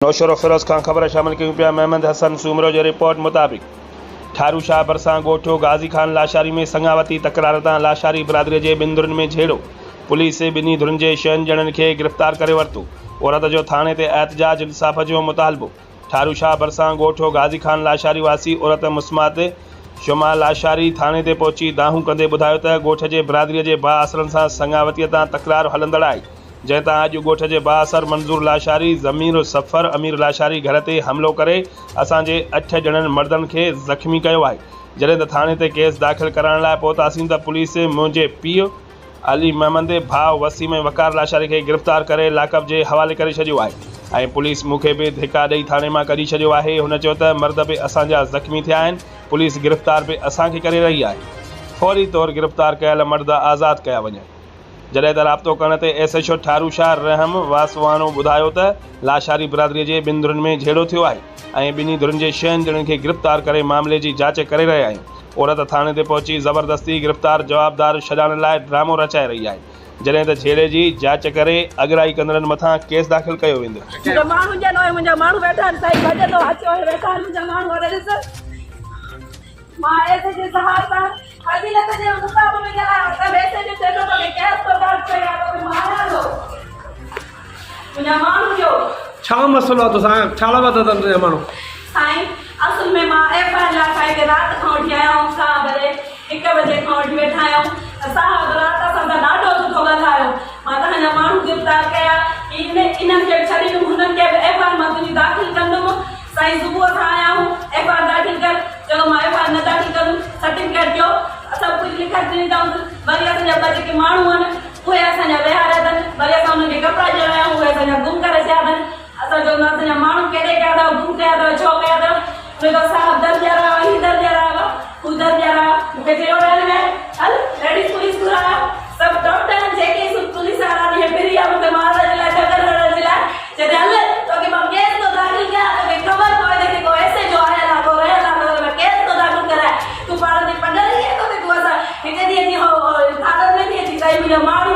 नौशर फिरोज़ खान ख़बर शामिल कयूं पिया। महमद हसन सूमरो जी रिपोर्ट मुताबिक़ ठारू शाह भरिसां ॻोठो गाज़ी खान लाशारी में संगावती तकरार तां लाशारी बिरादरीअ जे ॿिनि धुरनि में झेड़ो। पुलिस ॿिन्ही धुरनि जे 6 ॼणनि खे गिरफ़्तार करे वरितो। औरत जो थाणे ते एहतजाज इंसाफ़ जो मुतालबो। ठारू शाह भरिसां ॻोठो गाज़ी खान लाशारी वासी औरत मुस्मात शुमा लाशारी थाणे ते पहुची दाहूं कंदे ॿुधायो त ॻोठ जे बिरादरीअ जे बाअसरनि सां संगावतीअ तां तकरार हलंदड़ आहे, जंहिं तां अॼु ॻोठ जे बाअसर मंज़ूर लाशारी ज़मीर सफ़र अमीर लाशारी घर ते हमिलो करे असांजे 8 ॼणनि मर्दनि खे ज़ख़्मी कयो आहे। जॾहिं त थाणे ते केस दाख़िल कराइण लाइ पहुतासीं त पुलिस मुंहिंजे पीउ अली महमद भाउ वसीम वकार लाशारी खे गिरफ़्तार करे लाकअप जे हवाले करे छॾियो आहे ऐं पुलिस मूंखे बि धिका ॾेई थाणे मां कढी छॾियो आहे। हुन चयो त मर्द बि असांजा ज़ख़्मी थिया आहिनि। पुलिस गिरफ़्तार बि असांखे करे रही आहे। फौरी तौरु गिरफ़्तार कयल मर्द आज़ादु कया वञनि। जॾहिं त राब्तो करण ते SHO ठारू शाह रहम वासवानो ॿुधायो त लाशारी बिरादरीअ जे 2 धुरनि में झेड़ो थियो आहे ऐं ॿिन्ही धुरनि जे 6 ॼणनि खे गिरफ़्तार करे मामले जी जांच करे रहिया आहियूं। औरत थाणे ते पहुची ज़बरदस्ती गिरफ़्तार जवाबदार छॾाइण लाइ ड्रामो रचाए रही आहे, जॾहिं त झेड़े जी जांच करे अॻिराई कंदड़नि मथां केस दाख़िल कयो वेंदो। छा मसलो आहे तोसां छा लॻा अथनि माण्हू साईं? असल में मां FIR लाइ साईं राति खां वठी आया आहियूं, 1 बजे खां वठी वेठा आहियूं। असां राति असां सां ॾाढो सुठो ॻाल्हायो। मां तव्हांजा माण्हू गिरफ़्तार कया, इन्हनि खे छॾींदुमि, हुननि खे बि FIR मां तुंहिंजी दाख़िल कंदुमि। साईं सुबुह खां आया आहियूं, FIR दाख़िल कर। चलो मां FIR न दाख़िल कंदुमि, सर्टिफिकेट ॾियो, सभु कुझु लिखाए ॾींदासीं। वरी असांजा 2 जेके माण्हू आहिनि उहे असांजा विहारिया अथनि, वरी असां उन्हनि खे कपिड़ा ॾियणा आहियूं, उहे असांजा गुम करे छॾिया अथनि। असां चवंदा असांजा माण्हू केॾे कया अथव, गुम कया अथव, छो कया अथव? उन खां साहब दर्ज रहा, ही दर्ज रहा, हू दर्ज रहा। मूंखे चयो रहल में हल लेडीज़ पुलिस घुराया, सभु डॉक्टर जेके पुलिस वारा ॾींहं फिरी विया मूंखे मारण जे लाइ, ठगर हणण जे लाइ। चए हल तोखे मां केस थो दाख़िल कयां, तोखे ख़बर पवे त को SHO आयल आहे, को रहियल आहे, तोखे केस थो दाख़िल कराए। तूं पाण ते पढ़ल ई आहे, तोखे तूं असां हिकु ॾींहं जी थाणनि में थी अची मुंहिंजा माण्हू